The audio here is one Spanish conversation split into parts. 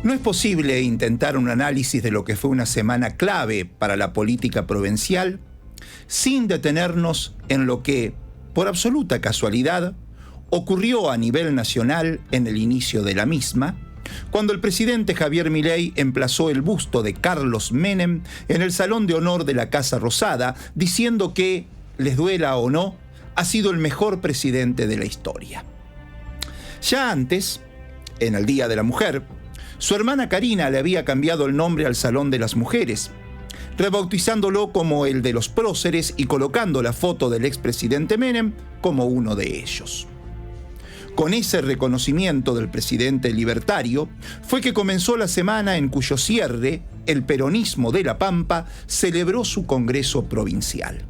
No es posible intentar un análisis de lo que fue una semana clave para la política provincial sin detenernos en lo que, por absoluta casualidad, ocurrió a nivel nacional en el inicio de la misma, cuando el presidente Javier Milei emplazó el busto de Carlos Menem en el Salón de Honor de la Casa Rosada, diciendo que, les duela o no, ha sido el mejor presidente de la historia. Ya antes, en el Día de la Mujer, su hermana Karina le había cambiado el nombre al Salón de las Mujeres, rebautizándolo como el de los próceres y colocando la foto del expresidente Menem como uno de ellos. Con ese reconocimiento del presidente libertario fue que comenzó la semana en cuyo cierre el peronismo de La Pampa celebró su congreso provincial.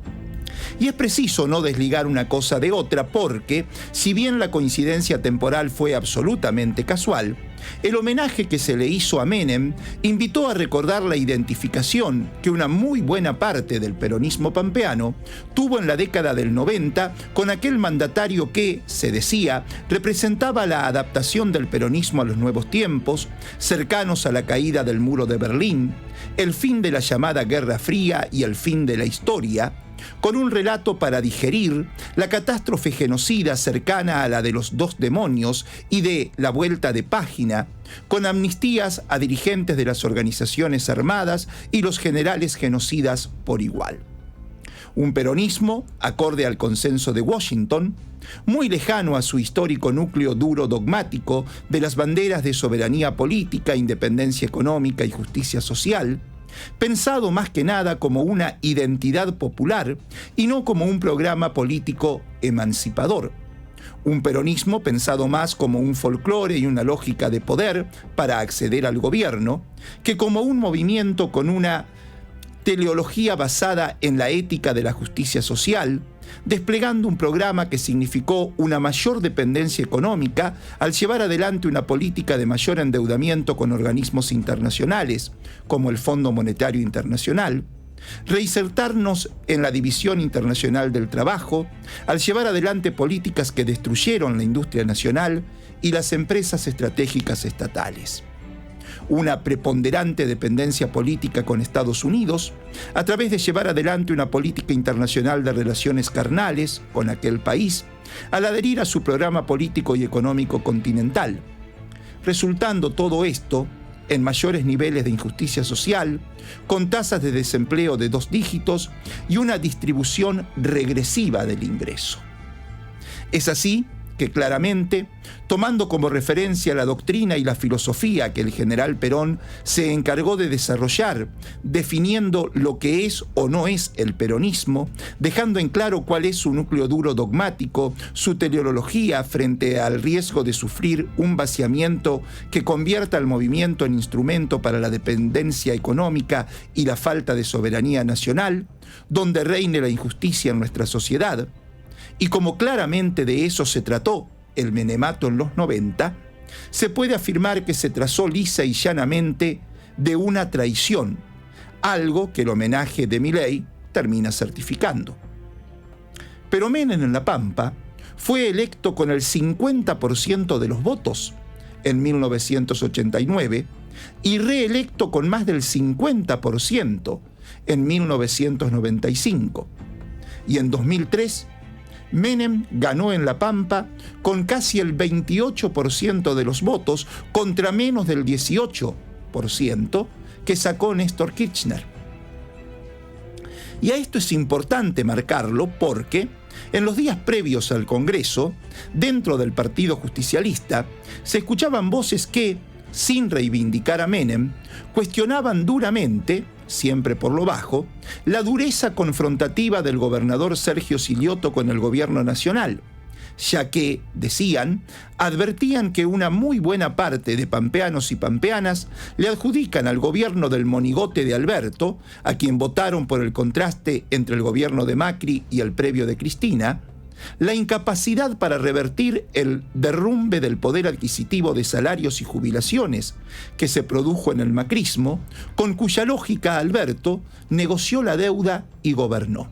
Y es preciso no desligar una cosa de otra porque, si bien la coincidencia temporal fue absolutamente casual, el homenaje que se le hizo a Menem invitó a recordar la identificación que una muy buena parte del peronismo pampeano tuvo en la década del 90 con aquel mandatario que, se decía, representaba la adaptación del peronismo a los nuevos tiempos, cercanos a la caída del muro de Berlín, el fin de la llamada Guerra Fría y el fin de la historia, con un relato para digerir la catástrofe genocida cercana a la de los dos demonios y de la vuelta de página, con amnistías a dirigentes de las organizaciones armadas y los generales genocidas por igual. Un peronismo, acorde al consenso de Washington, muy lejano a su histórico núcleo duro dogmático de las banderas de soberanía política, independencia económica y justicia social, pensado más que nada como una identidad popular y no como un programa político emancipador. Un peronismo pensado más como un folclore y una lógica de poder para acceder al gobierno, que como un movimiento con una teleología basada en la ética de la justicia social, desplegando un programa que significó una mayor dependencia económica al llevar adelante una política de mayor endeudamiento con organismos internacionales, como el Fondo Monetario Internacional, reinsertarnos en la División Internacional del Trabajo, al llevar adelante políticas que destruyeron la industria nacional y las empresas estratégicas estatales. Una preponderante dependencia política con Estados Unidos, a través de llevar adelante una política internacional de relaciones carnales con aquel país, al adherir a su programa político y económico continental, resultando todo esto en mayores niveles de injusticia social, con tasas de desempleo de 2 dígitos y una distribución regresiva del ingreso. Es así que claramente, tomando como referencia la doctrina y la filosofía que el general Perón se encargó de desarrollar, definiendo lo que es o no es el peronismo, dejando en claro cuál es su núcleo duro dogmático, su teleología frente al riesgo de sufrir un vaciamiento que convierta al movimiento en instrumento para la dependencia económica y la falta de soberanía nacional, donde reine la injusticia en nuestra sociedad. Y como claramente de eso se trató el menemato en los 90, se puede afirmar que se trazó lisa y llanamente de una traición, algo que el homenaje de Milei termina certificando. Pero Menem en La Pampa fue electo con el 50% de los votos en 1989 y reelecto con más del 50% en 1995. Y en 2003, Menem ganó en La Pampa con casi el 28% de los votos contra menos del 18% que sacó Néstor Kirchner. Y a esto es importante marcarlo porque en los días previos al Congreso, dentro del Partido Justicialista, se escuchaban voces que, sin reivindicar a Menem, cuestionaban duramente, siempre por lo bajo, la dureza confrontativa del gobernador Sergio Silioto con el gobierno nacional, ya que, decían, advertían que una muy buena parte de pampeanos y pampeanas le adjudican al gobierno del monigote de Alberto, a quien votaron por el contraste entre el gobierno de Macri y el previo de Cristina, la incapacidad para revertir el derrumbe del poder adquisitivo de salarios y jubilaciones que se produjo en el macrismo, con cuya lógica Alberto negoció la deuda y gobernó.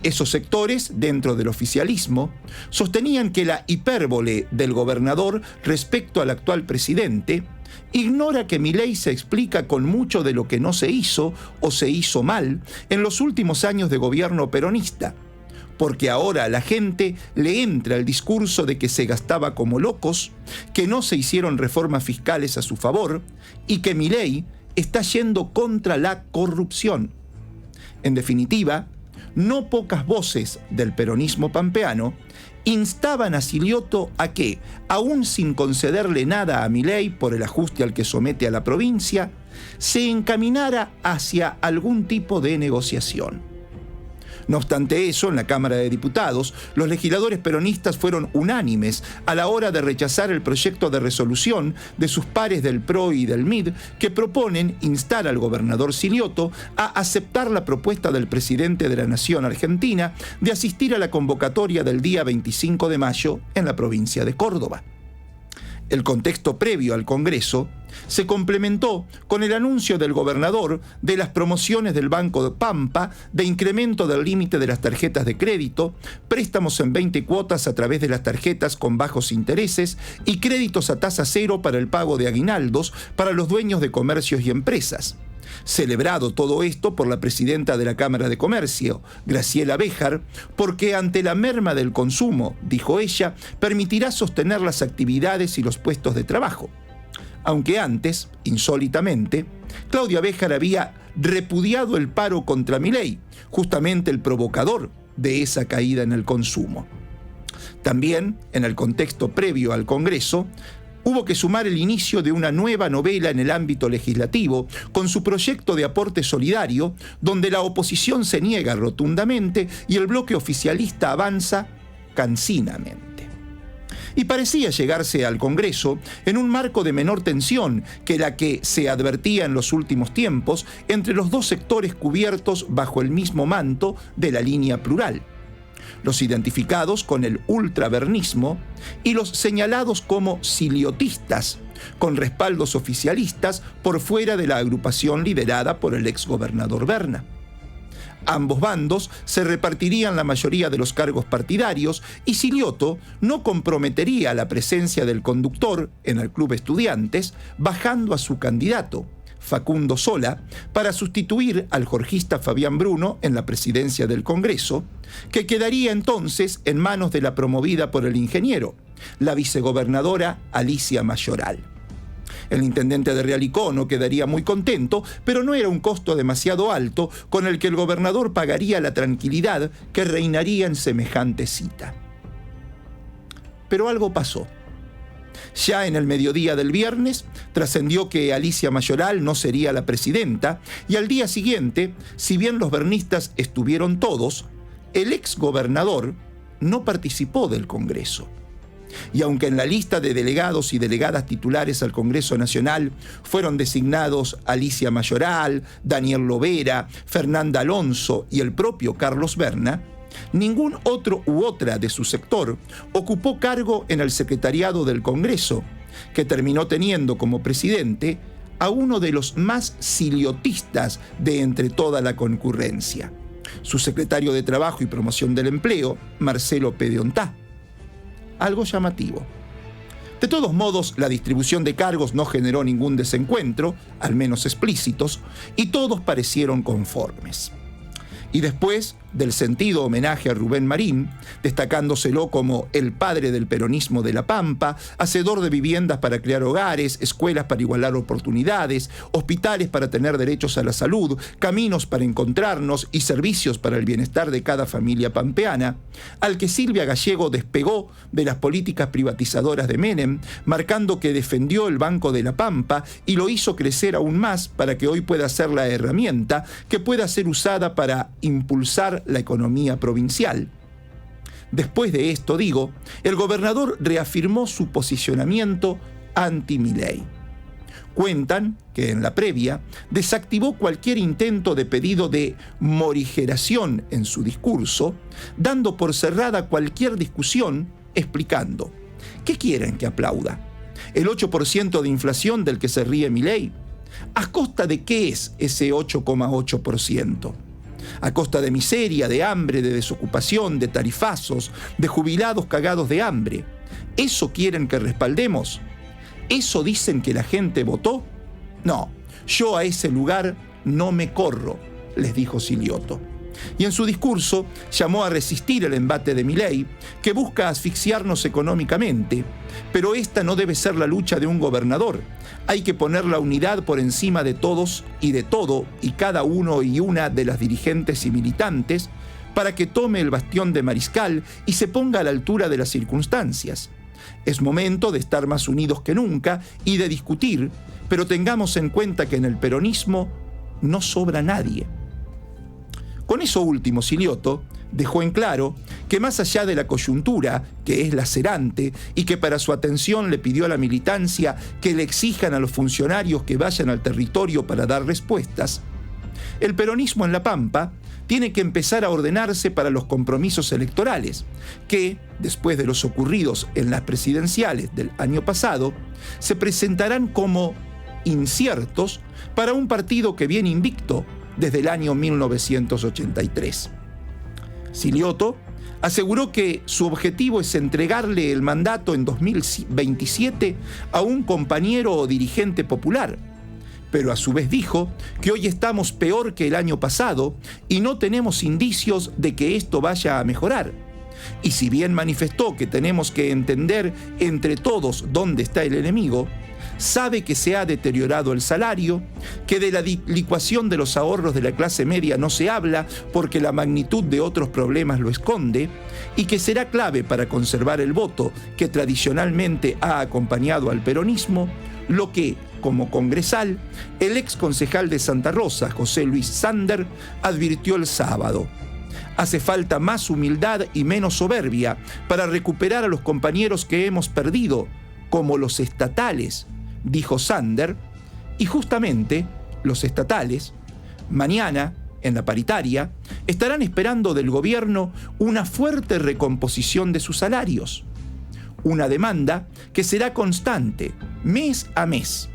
Esos sectores, dentro del oficialismo, sostenían que la hipérbole del gobernador respecto al actual presidente ignora que Milei se explica con mucho de lo que no se hizo o se hizo mal en los últimos años de gobierno peronista, porque ahora a la gente le entra el discurso de que se gastaba como locos, que no se hicieron reformas fiscales a su favor y que Milei está yendo contra la corrupción. En definitiva, no pocas voces del peronismo pampeano instaban a Silioto a que, aún sin concederle nada a Milei por el ajuste al que somete a la provincia, se encaminara hacia algún tipo de negociación. No obstante eso, en la Cámara de Diputados, los legisladores peronistas fueron unánimes a la hora de rechazar el proyecto de resolución de sus pares del PRO y del MID que proponen instar al gobernador Silioto a aceptar la propuesta del presidente de la Nación Argentina de asistir a la convocatoria del día 25 de mayo en la provincia de Córdoba. El contexto previo al Congreso se complementó con el anuncio del gobernador de las promociones del Banco de Pampa de incremento del límite de las tarjetas de crédito, préstamos en 20 cuotas a través de las tarjetas con bajos intereses y créditos a tasa cero para el pago de aguinaldos para los dueños de comercios y empresas. Celebrado todo esto por la presidenta de la Cámara de Comercio, Graciela Béjar, porque ante la merma del consumo, dijo ella, permitirá sostener las actividades y los puestos de trabajo. Aunque antes, insólitamente, Claudia Béjar había repudiado el paro contra Milei, justamente el provocador de esa caída en el consumo. También, en el contexto previo al Congreso, hubo que sumar el inicio de una nueva novela en el ámbito legislativo con su proyecto de aporte solidario, donde la oposición se niega rotundamente y el bloque oficialista avanza cansinamente. Y parecía llegarse al Congreso en un marco de menor tensión que la que se advertía en los últimos tiempos entre los dos sectores cubiertos bajo el mismo manto de la línea plural: los identificados con el ultrabernismo y los señalados como siliotistas, con respaldos oficialistas por fuera de la agrupación liderada por el exgobernador Berna. Ambos bandos se repartirían la mayoría de los cargos partidarios y Silioto no comprometería la presencia del conductor en el Club Estudiantes, bajando a su candidato, Facundo Sola, para sustituir al jorgista Fabián Bruno en la presidencia del Congreso, que quedaría entonces en manos de la promovida por el ingeniero, la vicegobernadora Alicia Mayoral. El intendente de Realicó no quedaría muy contento, pero no era un costo demasiado alto con el que el gobernador pagaría la tranquilidad que reinaría en semejante cita. Pero algo pasó. Ya en el mediodía del viernes trascendió que Alicia Mayoral no sería la presidenta y al día siguiente, si bien los bernistas estuvieron todos, el exgobernador no participó del Congreso. Y aunque en la lista de delegados y delegadas titulares al Congreso Nacional fueron designados Alicia Mayoral, Daniel Lovera, Fernanda Alonso y el propio Carlos Berna, ningún otro u otra de su sector ocupó cargo en el secretariado del Congreso, que terminó teniendo como presidente a uno de los más siliotistas de entre toda la concurrencia, su secretario de Trabajo y Promoción del Empleo, Marcelo Pedeontá. Algo llamativo. De todos modos, la distribución de cargos no generó ningún desencuentro, al menos explícitos, y todos parecieron conformes. Y después del sentido homenaje a Rubén Marín, destacándoselo como el padre del peronismo de La Pampa, hacedor de viviendas para crear hogares, escuelas para igualar oportunidades, hospitales para tener derechos a la salud, caminos para encontrarnos y servicios para el bienestar de cada familia pampeana, al que Silvia Gallego despegó de las políticas privatizadoras de Menem, marcando que defendió el Banco de La Pampa y lo hizo crecer aún más para que hoy pueda ser la herramienta que pueda ser usada para impulsar la economía provincial. Después de esto, el gobernador reafirmó su posicionamiento anti-Milei. Cuentan que en la previa desactivó cualquier intento de pedido de morigeración en su discurso, dando por cerrada cualquier discusión, explicando: ¿qué quieren que aplauda? ¿El 8% de inflación del que se ríe Milei? ¿A costa de qué es ese 8,8%? A costa de miseria, de hambre, de desocupación, de tarifazos, de jubilados cagados de hambre. ¿Eso quieren que respaldemos? ¿Eso dicen que la gente votó? No, yo a ese lugar no me corro, les dijo Siliotto. Y en su discurso llamó a resistir el embate de Milei, que busca asfixiarnos económicamente. Pero esta no debe ser la lucha de un gobernador. Hay que poner la unidad por encima de todos y de todo y cada uno y una de las dirigentes y militantes para que tome el bastión de Mariscal y se ponga a la altura de las circunstancias. Es momento de estar más unidos que nunca y de discutir, pero tengamos en cuenta que en el peronismo no sobra nadie. Con eso último, Siliotto dejó en claro que más allá de la coyuntura, que es lacerante, y que para su atención le pidió a la militancia que le exijan a los funcionarios que vayan al territorio para dar respuestas, el peronismo en La Pampa tiene que empezar a ordenarse para los compromisos electorales, que, después de los ocurridos en las presidenciales del año pasado, se presentarán como inciertos para un partido que viene invicto desde el año 1983. Siliotto aseguró que su objetivo es entregarle el mandato en 2027 a un compañero o dirigente popular, pero a su vez dijo que hoy estamos peor que el año pasado y no tenemos indicios de que esto vaya a mejorar. Y si bien manifestó que tenemos que entender entre todos dónde está el enemigo, sabe que se ha deteriorado el salario, que de la licuación de los ahorros de la clase media no se habla porque la magnitud de otros problemas lo esconde, y que será clave para conservar el voto que tradicionalmente ha acompañado al peronismo, lo que, como congresal, el ex concejal de Santa Rosa, José Luis Sander, advirtió el sábado. Hace falta más humildad y menos soberbia para recuperar a los compañeros que hemos perdido, como los estatales, dijo Sander, y justamente los estatales, mañana, en la paritaria, estarán esperando del gobierno una fuerte recomposición de sus salarios, una demanda que será constante, mes a mes,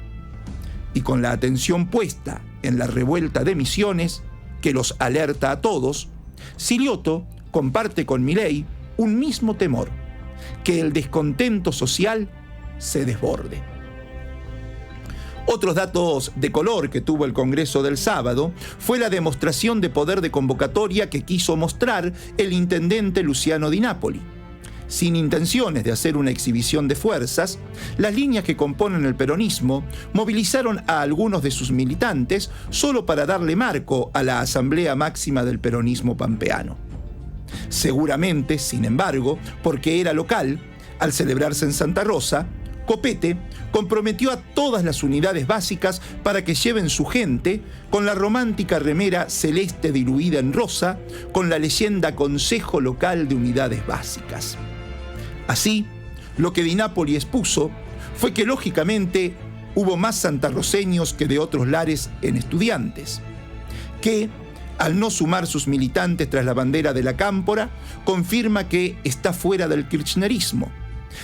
y con la atención puesta en la revuelta de Misiones, que los alerta a todos, Siliotto comparte con Milei un mismo temor, que el descontento social se desborde. Otros datos de color que tuvo el Congreso del sábado fue la demostración de poder de convocatoria que quiso mostrar el intendente Luciano Di Napoli. Sin intenciones de hacer una exhibición de fuerzas, las líneas que componen el peronismo movilizaron a algunos de sus militantes solo para darle marco a la Asamblea Máxima del Peronismo Pampeano. Seguramente, sin embargo, porque era local, al celebrarse en Santa Rosa, Copete comprometió a todas las unidades básicas para que lleven su gente con la romántica remera celeste diluida en rosa, con la leyenda Consejo Local de Unidades Básicas. Así, lo que Di Napoli expuso fue que lógicamente hubo más santarroceños que de otros lares en Estudiantes, que, al no sumar sus militantes tras la bandera de la cámpora, confirma que está fuera del kirchnerismo,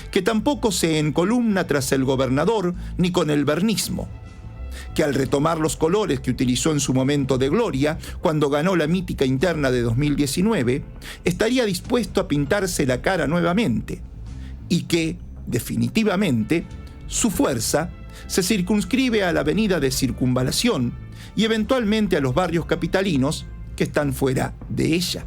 que tampoco se encolumna tras el gobernador ni con el bernismo, que al retomar los colores que utilizó en su momento de gloria, cuando ganó la mítica interna de 2019, estaría dispuesto a pintarse la cara nuevamente, y que, definitivamente, su fuerza se circunscribe a la avenida de Circunvalación y eventualmente a los barrios capitalinos que están fuera de ella.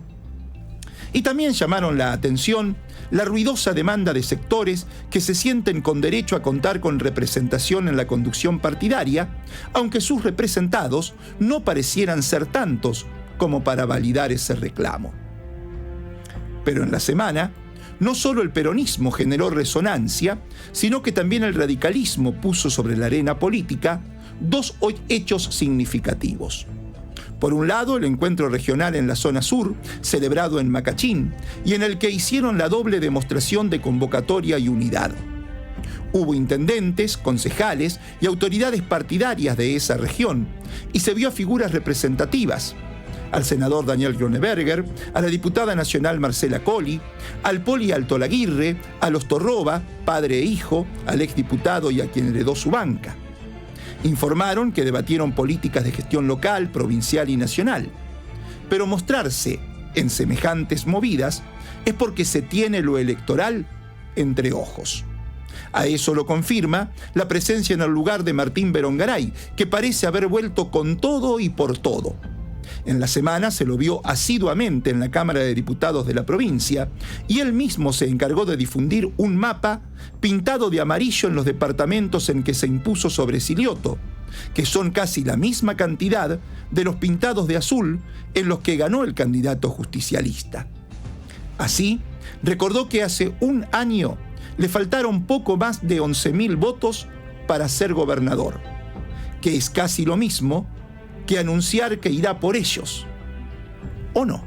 Y también llamaron la atención la ruidosa demanda de sectores que se sienten con derecho a contar con representación en la conducción partidaria, aunque sus representados no parecieran ser tantos como para validar ese reclamo. Pero en la semana, no solo el peronismo generó resonancia, sino que también el radicalismo puso sobre la arena política dos hechos significativos. Por un lado, el encuentro regional en la zona sur, celebrado en Macachín, y en el que hicieron la doble demostración de convocatoria y unidad. Hubo intendentes, concejales y autoridades partidarias de esa región, y se vio a figuras representativas: al senador Daniel Groneberger, a la diputada nacional Marcela Colli, al poli Alto Laguirre, a los Torroba, padre e hijo, al exdiputado y a quien heredó su banca. Informaron que debatieron políticas de gestión local, provincial y nacional. Pero mostrarse en semejantes movidas es porque se tiene lo electoral entre ojos. A eso lo confirma la presencia en el lugar de Martín Berongaray, que parece haber vuelto con todo y por todo. En la semana se lo vio asiduamente en la Cámara de Diputados de la provincia y él mismo se encargó de difundir un mapa pintado de amarillo en los departamentos en que se impuso sobre Silioto, que son casi la misma cantidad de los pintados de azul en los que ganó el candidato justicialista. Así, recordó que hace un año le faltaron poco más de 11.000 votos para ser gobernador, que es casi lo mismo que anunciar que irá por ellos, ¿o no?